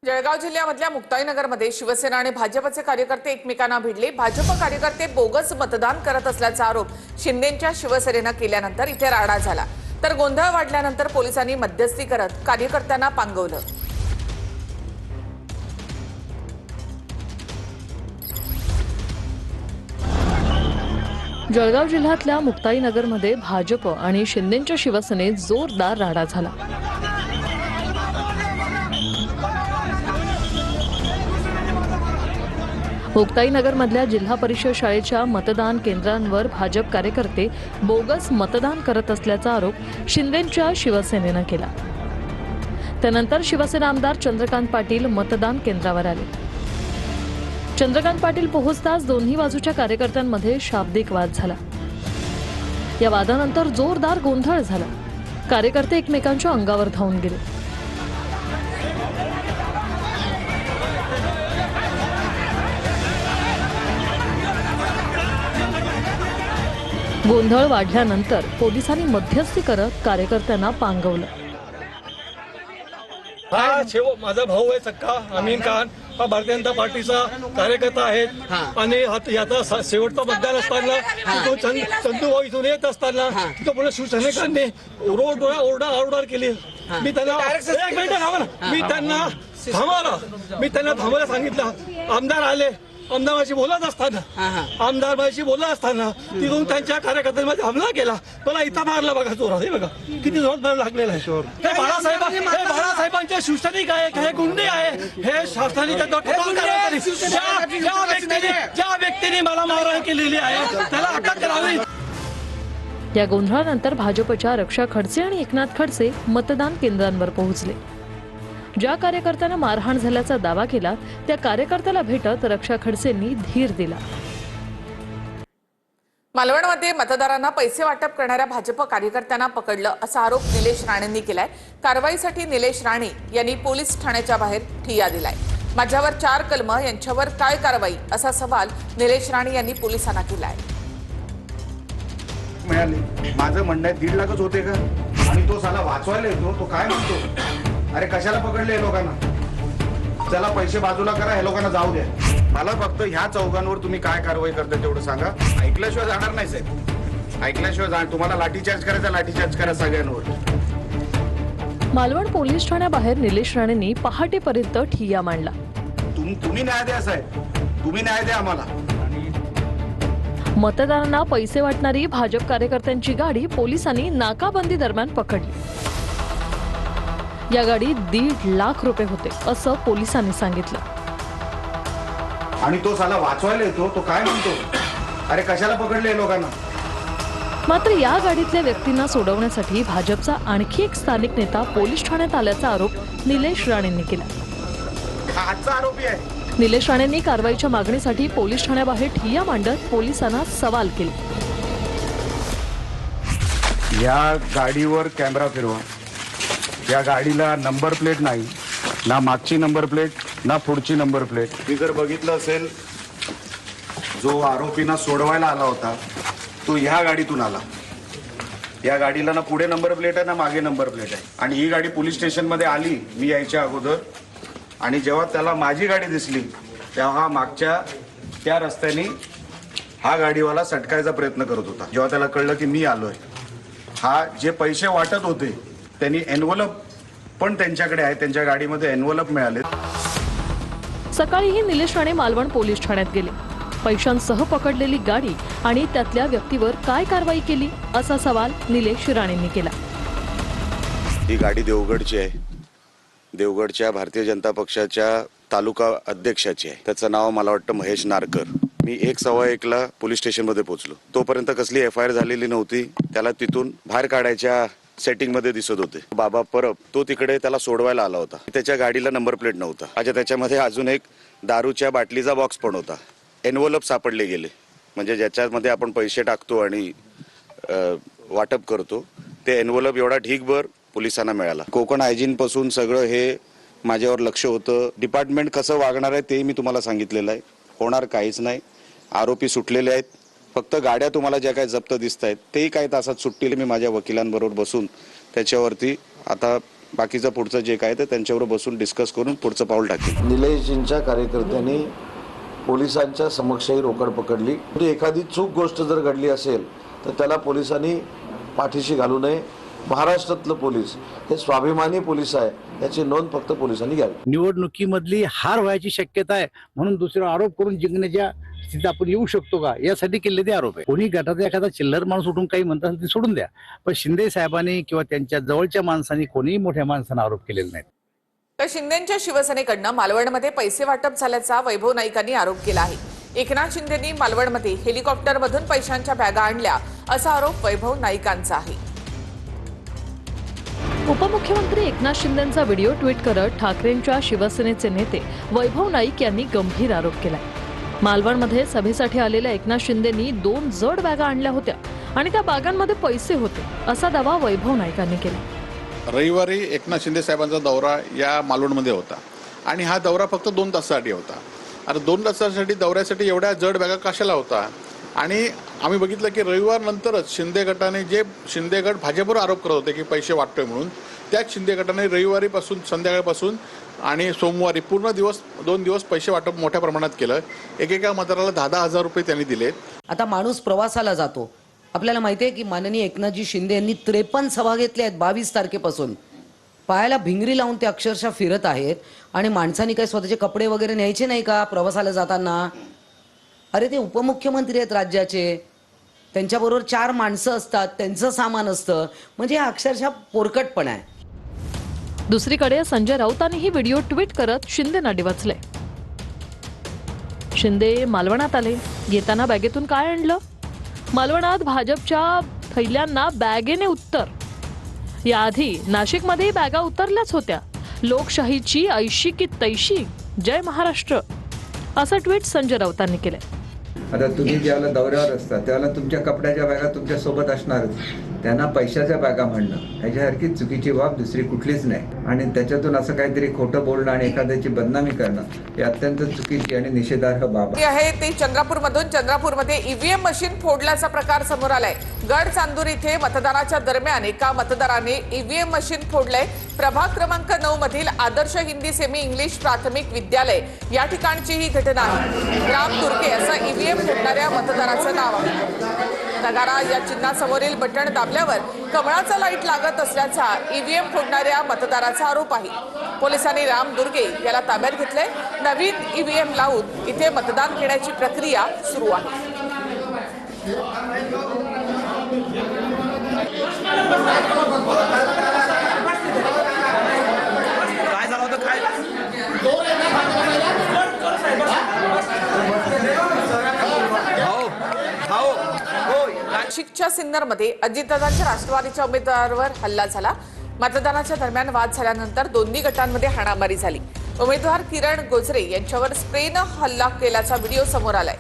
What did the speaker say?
जळगाव जिल्ह्यामधल्या मुक्ताईनगरमध्ये शिवसेना आणि भाजपचे कार्यकर्ते एकमेकांना भिडले। भाजप कार्यकर्ते बोगस मतदान करत असल्याचा आरोप शिंदेंच्या शिवसेनेनं केल्यानंतर इथे राडा झाला। तर गोंधळ वाढल्यानंतर पोलिसांनी मध्यस्थी करत कार्यकर्त्यांना पांगवलं। जळगाव जिल्ह्यातल्या मुक्ताईनगरमध्ये भाजप आणि शिंदेंच्या शिवसेनेत जोरदार राडा झाला। मुक्ताईनगरमधल्या जिल्हा परिषद शाळेच्या मतदान केंद्रांवर भाजप कार्यकर्ते बोगस मतदान करत असल्याचा आरोप शिंदेंच्या शिवसेनेनं केला। त्यानंतर शिवसेना आमदार चंद्रकांत पाटील मतदान केंद्रावर आले। चंद्रकांत पाटील पोहोचताच दोन्ही बाजूच्या कार्यकर्त्यांमध्ये शाब्दिक वाद झाला। या वादानंतर जोरदार गोंधळ झाला। कार्यकर्ते एकमेकांच्या अंगावर धावून गेले। गोंधळ वाढल्यानंतर पोलिसांनी मध्यस्थी करत कार्यकर्त्यांना पांगवलं। हा माझा भाऊ आहे सक्का अमीन खान, हा भारतीय जनता पार्टीचा कार्यकर्ता आहे आणि याचा शेवटचा मतदान असताना चंदूभाऊ इथून येत असताना तिथं पुढे शिवसैनिकांनी ओरडा केली। मी त्यांना थांबायला सांगितलं। आमदार आले, आमदाराशी बोलत असताना तिथून त्यांच्या कार्यकर्त्यांमध्ये हमला केला। मला इथं मारला बघा, जोरात हे बघा किती जोरात मार लागलेला आहे। हे बाळासाहेबांचे शिवसैनिक आहे, हे गुंडे आहे, हे शासनाने ज्या व्यक्तीने मला मारहाण केलेली आहे त्याला अटक करावी। या गोंधळानंतर भाजपच्या रक्षा खडसे आणि एकनाथ खडसे मतदान केंद्रांवर पोहोचले। ज्या कार्यकर्त्यांना मारहाण झाल्याचा दावा केला त्या कार्यकर्त्याला भेटत रक्षा खडसेंनी धीर दिला। मालवणमध्ये मतदारांना पैसे वाटप करणाऱ्या भाजप कार्यकर्त्यांना पकडलं असा आरोप निलेश राणेंनी केलाय। कारवाईसाठी निलेश राणे यांनी पोलीस ठाण्याच्या बाहेर ठिय्या दिलाय। माझ्यावर 4 कलम, यांच्यावर काय कारवाई असा सवाल निलेश राणे यांनी पोलिसांना केलाय। माझं म्हणणं आहे 1.5 लाखच होते का? आणि तो साला वाचवायला येतो, तो काय म्हणतो, अरे कशाला पकडले लोकांना? चला पैसे बाजूला करा, हे लोकांना जाऊ द्या। मला फक्त ह्या चौघांवर तुम्ही काय कारवाई करता तेवढं सांगा। ऐकल्याशिवाय जाणार नाही साहेब, ऐकल्याशिवाय तुम्हाला लाठीचार्ज करायचा, लाठीचार्ज करा सगळ्यांवर। मालवण पोलीस ठाण्याबाहेर निलेश राणेंनी पहाटेपर्यंत ठिय्या मांडला। तुम्ही न्याय द्या साहेब, तुम्ही न्याय द्या आम्हाला। मतदारांना पैसे वाटणारी भाजप कार्यकर्त्यांची गाडी पोलिसांनी नाकाबंदी दरम्यान पकडली। या गाडीत 1.5 लाख रुपये होते असं पोलिसांनी सांगितलं। आणि तो साला वाचवायला येतो, तो काय म्हणतो, अरे कशाला पकडले लोकांना? मात्र या गाडीतल्या व्यक्तींना सोडवण्यासाठी भाजपचा आणखी एक स्थानिक नेता पोलीस ठाण्यात आल्याचा आरोप निलेश राणेंनी केला। आजचा आरोपी आहे। निलेश राणेंनी कारवाईच्या मागणीसाठी पोलीस ठाण्याबाहेर ठिय्या मांडत पोलिसांना सवाल केले। या गाडीवर कॅमेरा फिरवा। या गाडीला नंबर प्लेट नाही, ना मागची नंबर प्लेट ना पुढची नंबर प्लेट। मी जर बघितलं असेल, जो आरोपींना सोडवायला आला होता तो ह्या गाडीतून आला। या गाडीला ना पुढे नंबर प्लेट आहे ना मागे नंबर प्लेट आहे। आणि ही गाडी पोलीस स्टेशन मध्ये आली मी यायच्या अगोदर, आणि जेव्हा त्याला माझी गाडी दिसली तेव्हा मागच्या त्या रस्त्याने हा गाडीवाला सटकायचा प्रयत्न करत होता। जेव्हा त्याला कळलं की मी आलोय, हा जे पैसे वाटत होते त्यांनी एनव्हलप पण त्यांच्याकडे आहे, त्यांच्या गाडीमध्ये एनव्हलप मिळाले। सकाळीही निलेश राणे मालवण पोलीस ठाण्यात गेले। पैशांसह पकडलेली गाडी आणि त्यातल्या व्यक्तीवर काय कारवाई केली असा सवाल निलेश राणेंनी केला। ही गाडी देवगडची आहे, देवगडच्या भारतीय जनता पक्षाच्या तालुका अध्यक्षाची आहे। त्याचं नाव मला वाटतं महेश नारकर। मी 1:15 पोलीस स्टेशनमध्ये पोहोचलो। तोपर्यंत कसली FIR झालेली नव्हती। त्याला तिथून बाहेर काढायच्या सेटिंग मध्ये दिसत होते। बाबा परब तो तिकडे त्याला सोडवायला आला होता। त्याच्या गाडीला नंबर प्लेट नव्हता। अच्छा, त्याच्यामध्ये अजून एक दारूच्या बाटलीचा बॉक्स पण होता। एनव्हलप सापडले गेले, म्हणजे ज्याच्यामध्ये आपण पैसे टाकतो आणि वाटप करतो ते एनव्हलप एवढा ढीगभर पोलिसांना मिळाला। कोकण हायजीन पासून सगळं हे माझ्यावर लक्ष होतं। डिपार्टमेंट कसं वागणार आहे ते मी तुम्हाला सांगितलेलं आहे। होणार काहीच नाही। आरोपी सुटलेले आहेत। फक्त गाड्या तुम्हाला ज्या काही जप्त दिसत आहेत तेही काही तासात सुटतील। मी माझ्या वकिलांबरोबर बसून त्याच्यावरती आता बाकीचं पुढचं जे काय ते त्यांच्यावर बसून डिस्कस करून पुढचं पाऊल टाकेल. निलेशजींच्या कार्यकर्त्यांनी पोलिसांच्या समक्षही रोकड पकडली. म्हणजे एखादी चूक गोष्ट जर घडली असेल तर त्याला पोलिसांनी पाठीशी घालू नये. महाराष्ट्रातलं पोलीस हे स्वाभिमानी पोलीस आहे, याची नोंद फक्त पोलिसांनी घ्यावी. निवडणुकीमधली हार व्हायची शक्यता आहे म्हणून दुसरा आरोप करून जिंकण्याच्या स्थितीत आपण येऊ शकतो का, यासाठी केले ते आरोप आहे. कोणी गटाचा एखादा चिल्लर माणूस उठून काही म्हणतात ते सोडून द्या, पण शिंदे साहेबांनी किंवा त्यांच्या जवळच्या माणसांनी कोणीही मोठ्या माणसांना आरोप केलेले नाहीत. तर शिंदेच्या शिवसेनेकडनं मालवणमध्ये पैसे वाटप झाल्याचा वैभव नाईकांनी आरोप केला आहे. एकनाथ शिंदेंनी मालवणमध्ये हेलिकॉप्टरमधून पैशांच्या बॅगा आणल्या असा आरोप वैभव नाईकांचा आहे. उपमुख्यमंत्री एकनाथ शिंदेंचा व्हिडिओ ट्विट करत ठाकरेंच्या शिवसेनेचे नेते वैभव नाईक यांनी गंभीर आरोप केलाय. मालवणमध्ये सभेसाठी आलेल्या एकनाथ शिंदेंनी 2 जड बॅगा आणल्या होत्या आणि त्या बॅगांमध्ये पैसे होते असा दावा वैभव नाईकांनी केला. रविवारी एकनाथ शिंदे साहेबांचा दौरा या मालवणमध्ये होता आणि हा दौरा फक्त 2 तासासाठी होता. आता 2 तासासाठी दौऱ्यासाठी एवढ्या जड बॅगा कशाला होता? आणि आम्ही बघितलं की रविवार नंतरच शिंदे गटाने जे शिंदे गट भाजपवर आरोप करत होते की पैसे वाटतोय म्हणून, त्याच शिंदे गटाने रविवारीपासून संध्याकाळपासून आणि सोमवारी पूर्ण दिवस 2 दिवस पैसे वाटप मोठ्या प्रमाणात केलं. एकेका मतदाराला 10,000 रुपये त्यांनी दिलेत. आता माणूस प्रवासाला जातो. आपल्याला माहिती आहे की माननीय एकनाथजी शिंदे यांनी 53 सभा घेतल्या आहेत 22 तारखेपासून. पायाला भिंगरी लावून ते अक्षरशः फिरत आहेत आणि माणसांनी काही स्वतःचे कपडे वगैरे न्यायचे नाही का प्रवासाला जाताना? अरे ते उपमुख्यमंत्री आहेत राज्याचे, त्यांच्याबरोबर 4 माणसं असतात, त्यांचं सामान असतं, म्हणजे हा अक्षरशः पोरकटपणा आहे. दुसरीकडे संजय राऊतांनीही व्हिडिओ ट्विट करत शिंदेंना डिवचले. शिंदे मालवणात आले, येताना बॅगेतून काय आणलं? मालवणात भाजपच्या थैल्यांना बॅगेने उत्तर. याआधी नाशिकमध्येही बॅगा उतरल्याच होत्या. लोकशाहीची ऐशी की तैशी, जय महाराष्ट्र असं ट्विट संजय राऊतांनी केलंय. आता तुम्ही ज्यावेळेला दौऱ्यावर असता त्यावेळेला तुमच्या कपड्याच्या बॅगा तुमच्या सोबत असणारच. त्यांना पैशाच्या बॅगा म्हणणं ह्याच्यासारखी चुकीची बाब दुसरी कुठलीच नाही. आणि त्याच्यातून असं काहीतरी खोटं बोलणं आणि एखाद्याची बदनामी करणं ही अत्यंत चुकीची आणि निषेधार्ह बाब आहे. ते चंद्रपूरमधून चंद्रपूरमध्ये ईव्हीएम मशीन फोडल्याचा प्रकार समोर आलाय. गड चांदूर इथे मतदानाच्या दरम्यान एका मतदाराने ईव्हीएम मशीन फोडलंय. प्रभाग क्रमांक 9 मधील आदर्श हिंदी सेमी इंग्लिश प्राथमिक विद्यालय या ठिकाणची ही घटना आहे. राम तुर्के असं ईव्हीएम फोडणाऱ्या मतदाराचं नाव आहे. नगारा या चिन्हासमोरील बटण दाबल्यावर कमळाचा लाईट लागत असल्याचा ईव्हीएम फोडणाऱ्या मतदाराचा आरोप आहे. पोलिसांनी राम दुर्गे याला ताब्यात घेतलंय. नवीन ईव्हीएम लावून इथे मतदान घेण्याची प्रक्रिया सुरू आहे. नाशिकच्या सिन्नरमध्ये अजितदादांच्या राष्ट्रवादीच्या उमेदवारावर हल्ला झाला. मतदानाच्या दरम्यान वाद झाल्यानंतर दोन्ही गटांमध्ये हाणामारी झाली. उमेदवार किरण गोजरे यांच्यावर स्प्रेनं हल्ला केल्याचा व्हिडिओ समोर आलाय.